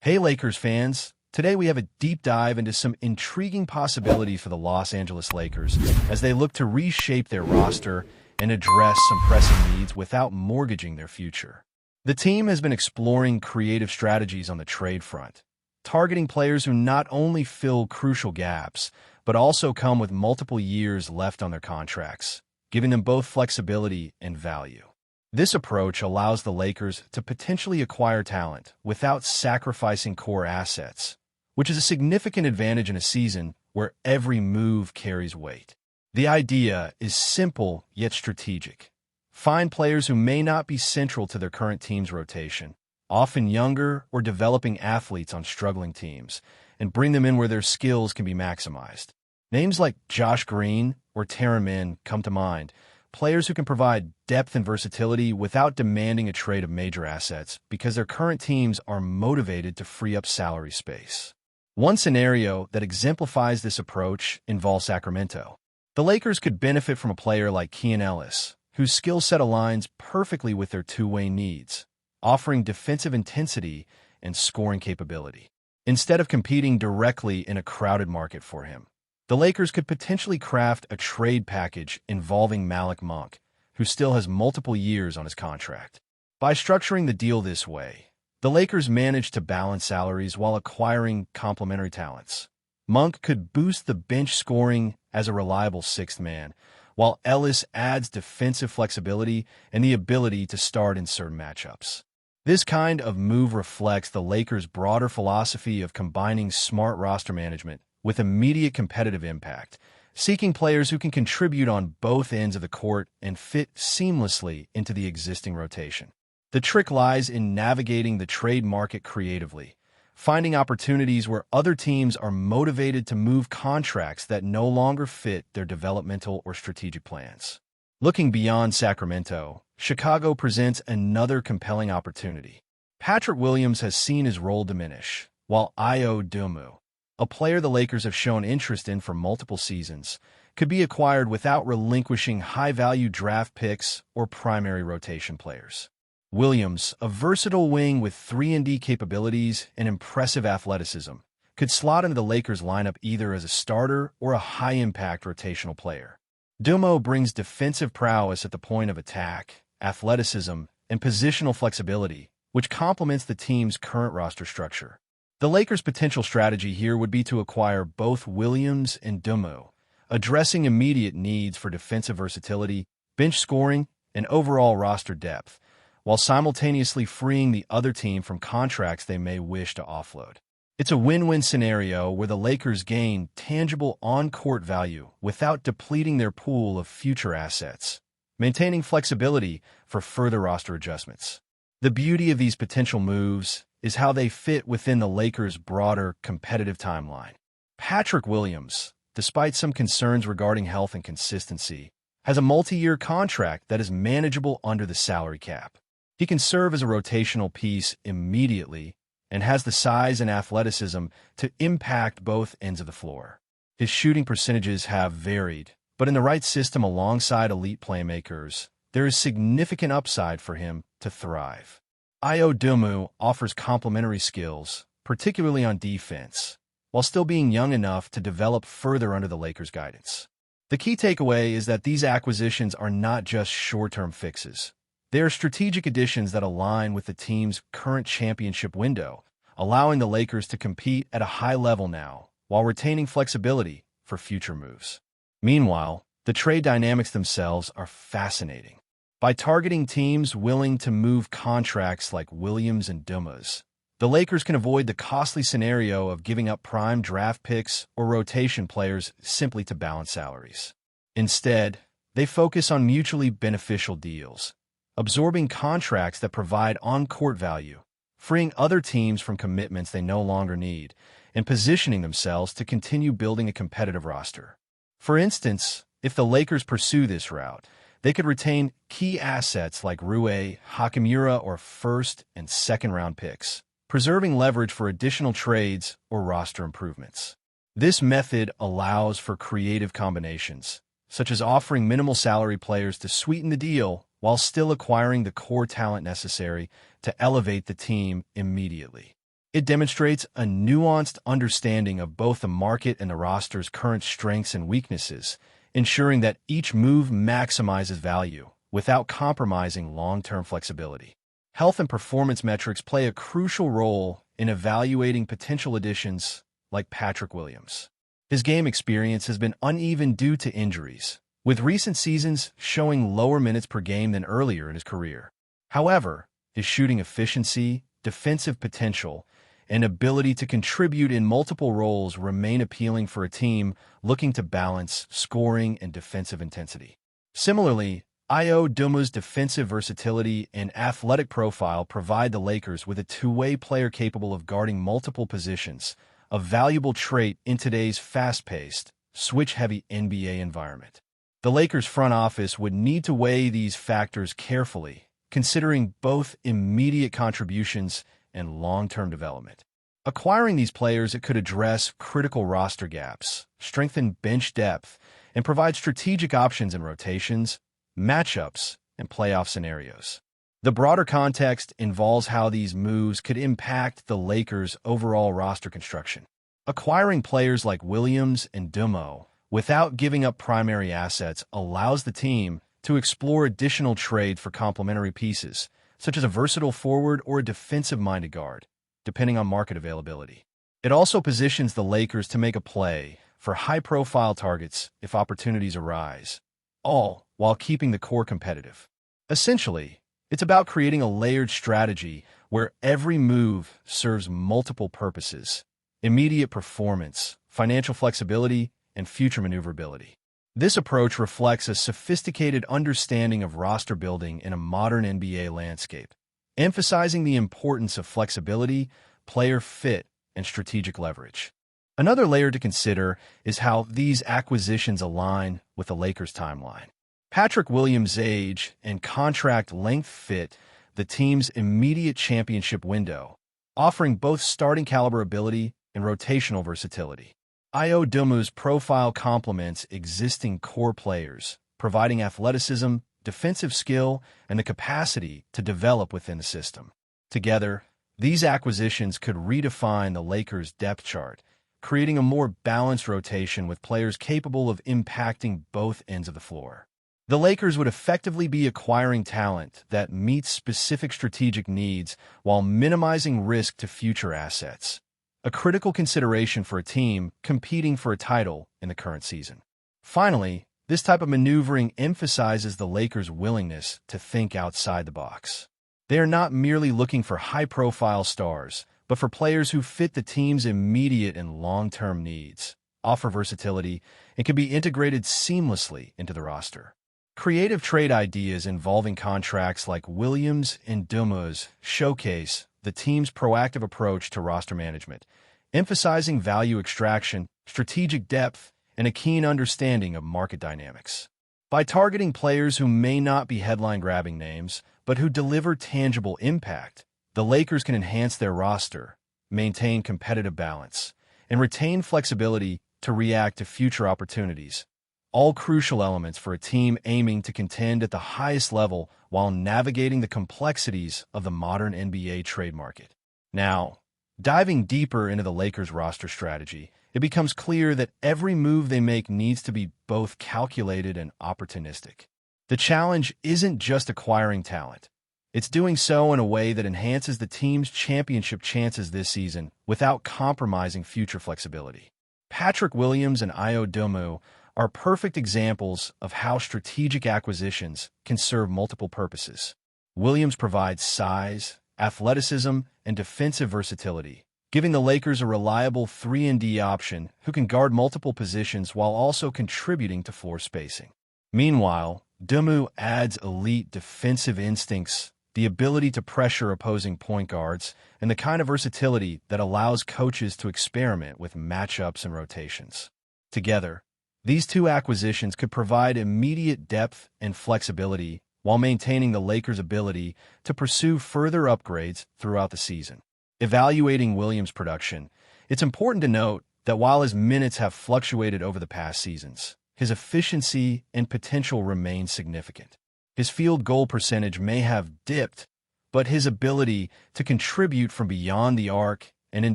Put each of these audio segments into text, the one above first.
Hey Lakers fans, today we have a deep dive into some intriguing possibilities for the Los Angeles Lakers as they look to reshape their roster and address some pressing needs without mortgaging their future. The team has been exploring creative strategies on the trade front, targeting players who not only fill crucial gaps, but also come with multiple years left on their contracts, giving them both flexibility and value. This approach allows the Lakers to potentially acquire talent without sacrificing core assets, which is a significant advantage in a season where every move carries weight. The idea is simple yet strategic. Find players who may not be central to their current team's rotation, often younger or developing athletes on struggling teams, and bring them in where their skills can be maximized. Names like Josh Green or Terran Min come to mind, players who can provide depth and versatility without demanding a trade of major assets because their current teams are motivated to free up salary space. One scenario that exemplifies this approach involves Sacramento. The Lakers could benefit from a player like Keon Ellis, whose skill set aligns perfectly with their two-way needs, offering defensive intensity and scoring capability. Instead of competing directly in a crowded market for him, the Lakers could potentially craft a trade package involving Malik Monk, who still has multiple years on his contract. By structuring the deal this way, the Lakers managed to balance salaries while acquiring complementary talents. Monk could boost the bench scoring as a reliable sixth man, while Ellis adds defensive flexibility and the ability to start in certain matchups. This kind of move reflects the Lakers' broader philosophy of combining smart roster management with immediate competitive impact, seeking players who can contribute on both ends of the court and fit seamlessly into the existing rotation. The trick lies in navigating the trade market creatively, finding opportunities where other teams are motivated to move contracts that no longer fit their developmental or strategic plans. Looking beyond Sacramento, Chicago presents another compelling opportunity. Patrick Williams has seen his role diminish, while Ayo Domu, a player the Lakers have shown interest in for multiple seasons, could be acquired without relinquishing high-value draft picks or primary rotation players. Williams, a versatile wing with 3-and-D capabilities and impressive athleticism, could slot into the Lakers lineup either as a starter or a high-impact rotational player. Dumo brings defensive prowess at the point of attack, athleticism, and positional flexibility, which complements the team's current roster structure. The Lakers' potential strategy here would be to acquire both Williams and Dumo, addressing immediate needs for defensive versatility, bench scoring, and overall roster depth, while simultaneously freeing the other team from contracts they may wish to offload. It's a win-win scenario where the Lakers gain tangible on-court value without depleting their pool of future assets, maintaining flexibility for further roster adjustments. The beauty of these potential moves is how they fit within the Lakers' broader competitive timeline. Patrick Williams, despite some concerns regarding health and consistency, has a multi-year contract that is manageable under the salary cap. He can serve as a rotational piece immediately and has the size and athleticism to impact both ends of the floor. His shooting percentages have varied, but in the right system alongside elite playmakers, there is significant upside for him to thrive. Ayo Domu offers complementary skills, particularly on defense, while still being young enough to develop further under the Lakers' guidance. The key takeaway is that these acquisitions are not just short-term fixes. They are strategic additions that align with the team's current championship window, allowing the Lakers to compete at a high level now, while retaining flexibility for future moves. Meanwhile, the trade dynamics themselves are fascinating. By targeting teams willing to move contracts like Williams and Dumas, the Lakers can avoid the costly scenario of giving up prime draft picks or rotation players simply to balance salaries. Instead, they focus on mutually beneficial deals, absorbing contracts that provide on-court value, freeing other teams from commitments they no longer need, and positioning themselves to continue building a competitive roster. For instance, if the Lakers pursue this route, they could retain key assets like Rui Hachimura or first- and second-round picks, preserving leverage for additional trades or roster improvements. This method allows for creative combinations, such as offering minimal salary players to sweeten the deal while still acquiring the core talent necessary to elevate the team immediately. It demonstrates a nuanced understanding of both the market and the roster's current strengths and weaknesses, ensuring that each move maximizes value without compromising long-term flexibility. Health and performance metrics play a crucial role in evaluating potential additions like Patrick Williams. His game experience has been uneven due to injuries, with recent seasons showing lower minutes per game than earlier in his career. However, his shooting efficiency, defensive potential, and ability to contribute in multiple roles remain appealing for a team looking to balance scoring and defensive intensity. Similarly, Domu's defensive versatility and athletic profile provide the Lakers with a two-way player capable of guarding multiple positions, a valuable trait in today's fast-paced, switch-heavy NBA environment. The Lakers' front office would need to weigh these factors carefully, considering both immediate contributions and long-term development. Acquiring these players, it could address critical roster gaps, strengthen bench depth, and provide strategic options in rotations, matchups, and playoff scenarios. The broader context involves how these moves could impact the Lakers' overall roster construction. Acquiring players like Williams and Domu without giving up primary assets allows the team to explore additional trade for complementary pieces, such as a versatile forward or a defensive-minded guard, depending on market availability. It also positions the Lakers to make a play for high-profile targets if opportunities arise, all while keeping the core competitive. Essentially, it's about creating a layered strategy where every move serves multiple purposes: immediate performance, financial flexibility, and future maneuverability. This approach reflects a sophisticated understanding of roster building in a modern NBA landscape, emphasizing the importance of flexibility, player fit, and strategic leverage. Another layer to consider is how these acquisitions align with the Lakers' timeline. Patrick Williams' age and contract length fit the team's immediate championship window, offering both starting caliber ability and rotational versatility. Domu's profile complements existing core players, providing athleticism, defensive skill, and the capacity to develop within the system. Together, these acquisitions could redefine the Lakers' depth chart, creating a more balanced rotation with players capable of impacting both ends of the floor. The Lakers would effectively be acquiring talent that meets specific strategic needs while minimizing risk to future assets, a critical consideration for a team competing for a title in the current season. Finally, this type of maneuvering emphasizes the Lakers' willingness to think outside the box. They are not merely looking for high-profile stars, but for players who fit the team's immediate and long-term needs, offer versatility, and can be integrated seamlessly into the roster. Creative trade ideas involving contracts like Williams and Domu's showcase the team's proactive approach to roster management, emphasizing value extraction, strategic depth, and a keen understanding of market dynamics. By targeting players who may not be headline-grabbing names, but who deliver tangible impact, the Lakers can enhance their roster, maintain competitive balance, and retain flexibility to react to future opportunities, all crucial elements for a team aiming to contend at the highest level while navigating the complexities of the modern NBA trade market. Now, diving deeper into the Lakers' roster strategy, it becomes clear that every move they make needs to be both calculated and opportunistic. The challenge isn't just acquiring talent. It's doing so in a way that enhances the team's championship chances this season without compromising future flexibility. Patrick Williams and Domu are perfect examples of how strategic acquisitions can serve multiple purposes. Williams provides size, athleticism, and defensive versatility, giving the Lakers a reliable 3-and-D option who can guard multiple positions while also contributing to floor spacing. Meanwhile, Domu adds elite defensive instincts, the ability to pressure opposing point guards, and the kind of versatility that allows coaches to experiment with matchups and rotations. Together, these two acquisitions could provide immediate depth and flexibility while maintaining the Lakers' ability to pursue further upgrades throughout the season. Evaluating Williams' production, it's important to note that while his minutes have fluctuated over the past seasons, his efficiency and potential remain significant. His field goal percentage may have dipped, but his ability to contribute from beyond the arc and in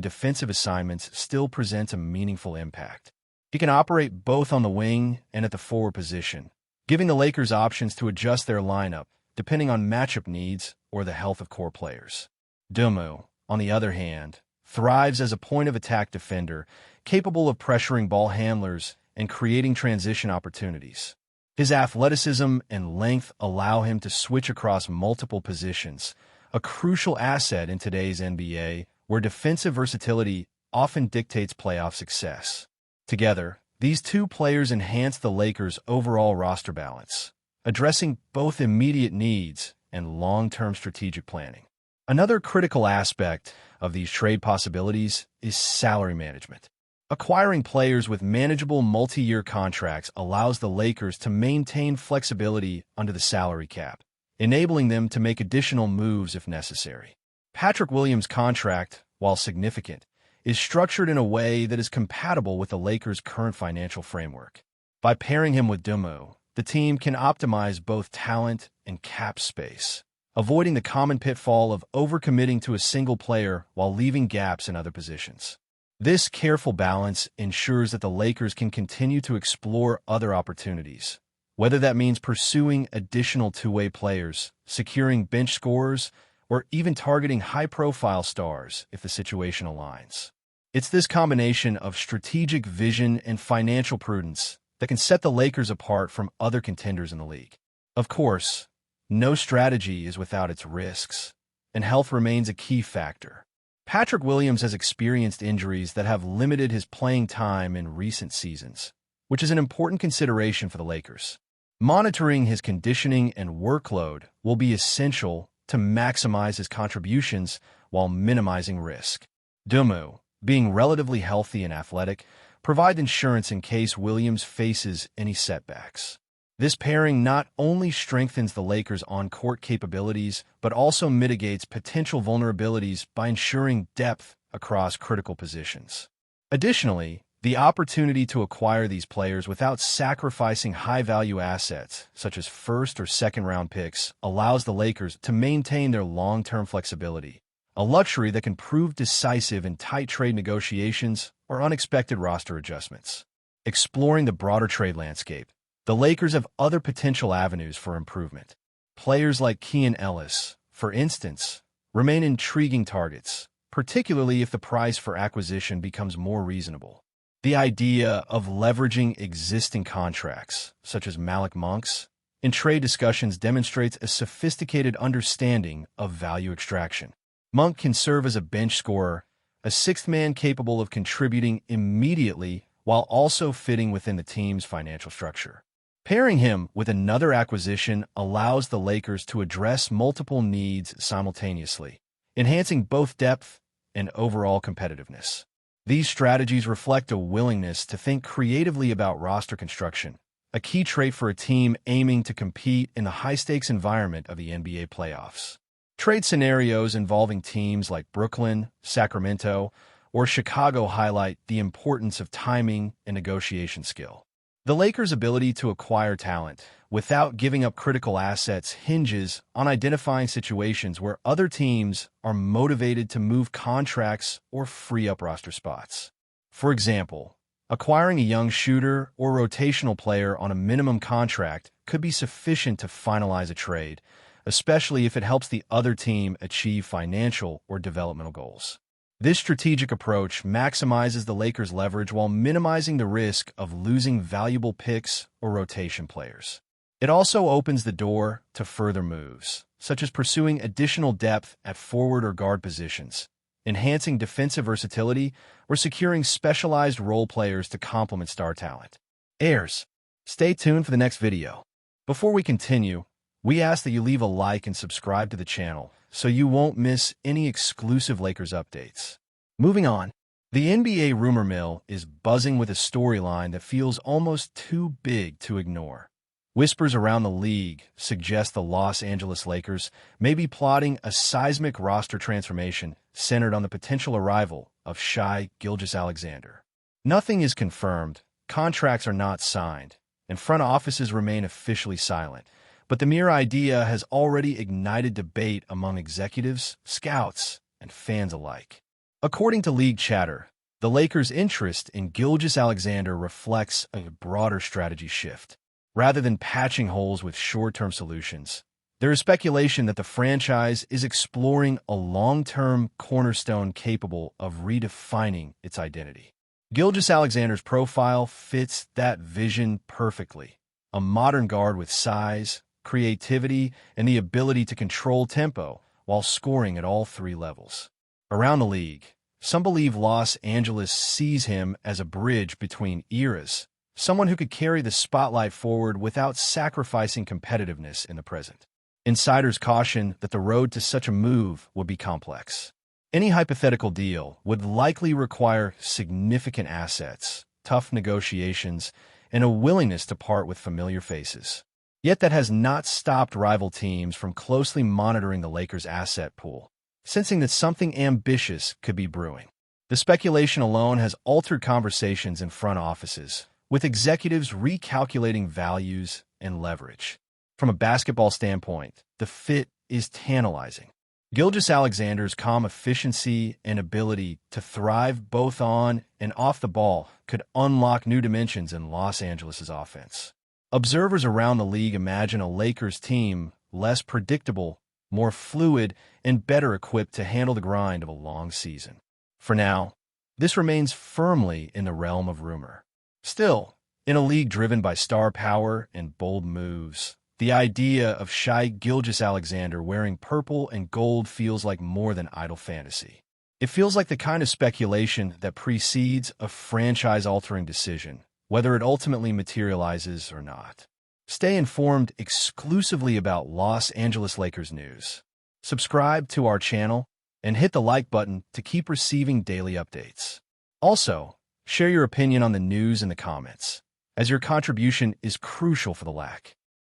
defensive assignments still presents a meaningful impact. He can operate both on the wing and at the forward position, giving the Lakers options to adjust their lineup depending on matchup needs or the health of core players. Dumu, on the other hand, thrives as a point-of-attack defender, capable of pressuring ball handlers and creating transition opportunities. His athleticism and length allow him to switch across multiple positions, a crucial asset in today's NBA, where defensive versatility often dictates playoff success. Together, these two players enhance the Lakers' overall roster balance, addressing both immediate needs and long-term strategic planning. Another critical aspect of these trade possibilities is salary management. Acquiring players with manageable multi-year contracts allows the Lakers to maintain flexibility under the salary cap, enabling them to make additional moves if necessary. Patrick Williams' contract, while significant, is structured in a way that is compatible with the Lakers' current financial framework. By pairing him with Dumu, the team can optimize both talent and cap space, avoiding the common pitfall of overcommitting to a single player while leaving gaps in other positions. This careful balance ensures that the Lakers can continue to explore other opportunities, whether that means pursuing additional two-way players, securing bench scorers, or even targeting high-profile stars if the situation aligns. It's this combination of strategic vision and financial prudence that can set the Lakers apart from other contenders in the league. Of course, no strategy is without its risks, and health remains a key factor. Patrick Williams has experienced injuries that have limited his playing time in recent seasons, which is an important consideration for the Lakers. Monitoring his conditioning and workload will be essential to maximize his contributions while minimizing risk. Dumu, being relatively healthy and athletic, provide insurance in case Williams faces any setbacks. This pairing not only strengthens the Lakers' on-court capabilities, but also mitigates potential vulnerabilities by ensuring depth across critical positions. Additionally, the opportunity to acquire these players without sacrificing high-value assets, such as first- or second-round picks, allows the Lakers to maintain their long-term flexibility, a luxury that can prove decisive in tight trade negotiations or unexpected roster adjustments. Exploring the broader trade landscape, the Lakers have other potential avenues for improvement. Players like Keon Ellis, for instance, remain intriguing targets, particularly if the price for acquisition becomes more reasonable. The idea of leveraging existing contracts, such as Malik Monk's, in trade discussions demonstrates a sophisticated understanding of value extraction. Monk can serve as a bench scorer, a sixth man capable of contributing immediately while also fitting within the team's financial structure. Pairing him with another acquisition allows the Lakers to address multiple needs simultaneously, enhancing both depth and overall competitiveness. These strategies reflect a willingness to think creatively about roster construction, a key trait for a team aiming to compete in the high-stakes environment of the NBA playoffs. Trade scenarios involving teams like Brooklyn, Sacramento, or Chicago highlight the importance of timing and negotiation skill. The Lakers' ability to acquire talent without giving up critical assets hinges on identifying situations where other teams are motivated to move contracts or free up roster spots. For example, acquiring a young shooter or rotational player on a minimum contract could be sufficient to finalize a trade, especially if it helps the other team achieve financial or developmental goals. This strategic approach maximizes the Lakers' leverage while minimizing the risk of losing valuable picks or rotation players. It also opens the door to further moves, such as pursuing additional depth at forward or guard positions, enhancing defensive versatility, or securing specialized role players to complement star talent. Heirs, stay tuned for the next video. Before we continue, we ask that you leave a like and subscribe to the channel so you won't miss any exclusive Lakers updates. Moving on, the NBA rumor mill is buzzing with a storyline that feels almost too big to ignore. Whispers around the league suggest the Los Angeles Lakers may be plotting a seismic roster transformation centered on the potential arrival of SHAI Gilgeous-Alexander. Nothing is confirmed, contracts are not signed, and front offices remain officially silent. But the mere idea has already ignited debate among executives, scouts, and fans alike. According to league chatter, the Lakers' interest in Gilgeous-Alexander reflects a broader strategy shift. Rather than patching holes with short-term solutions, there is speculation that the franchise is exploring a long-term cornerstone capable of redefining its identity. Gilgeous-Alexander's profile fits that vision perfectly. A modern guard with size, creativity, and the ability to control tempo while scoring at all three levels. Around the league, some believe Los Angeles sees him as a bridge between eras, someone who could carry the spotlight forward without sacrificing competitiveness in the present. Insiders caution that the road to such a move would be complex. Any hypothetical deal would likely require significant assets, tough negotiations, and a willingness to part with familiar faces. Yet that has not stopped rival teams from closely monitoring the Lakers' asset pool, sensing that something ambitious could be brewing. The speculation alone has altered conversations in front offices, with executives recalculating values and leverage. From a basketball standpoint, the fit is tantalizing. Gilgeous-Alexander's calm efficiency and ability to thrive both on and off the ball could unlock new dimensions in Los Angeles' offense. Observers around the league imagine a Lakers team less predictable, more fluid, and better equipped to handle the grind of a long season. For now, this remains firmly in the realm of rumor. Still, in a league driven by star power and bold moves, the idea of SHAI Gilgeous-Alexander wearing purple and gold feels like more than idle fantasy. It feels like the kind of speculation that precedes a franchise-altering decision, whether it ultimately materializes or not. Stay informed exclusively about Los Angeles Lakers news. Subscribe to our channel and hit the like button to keep receiving daily updates. Also, share your opinion on the news in the comments, as your contribution is crucial for the LAK.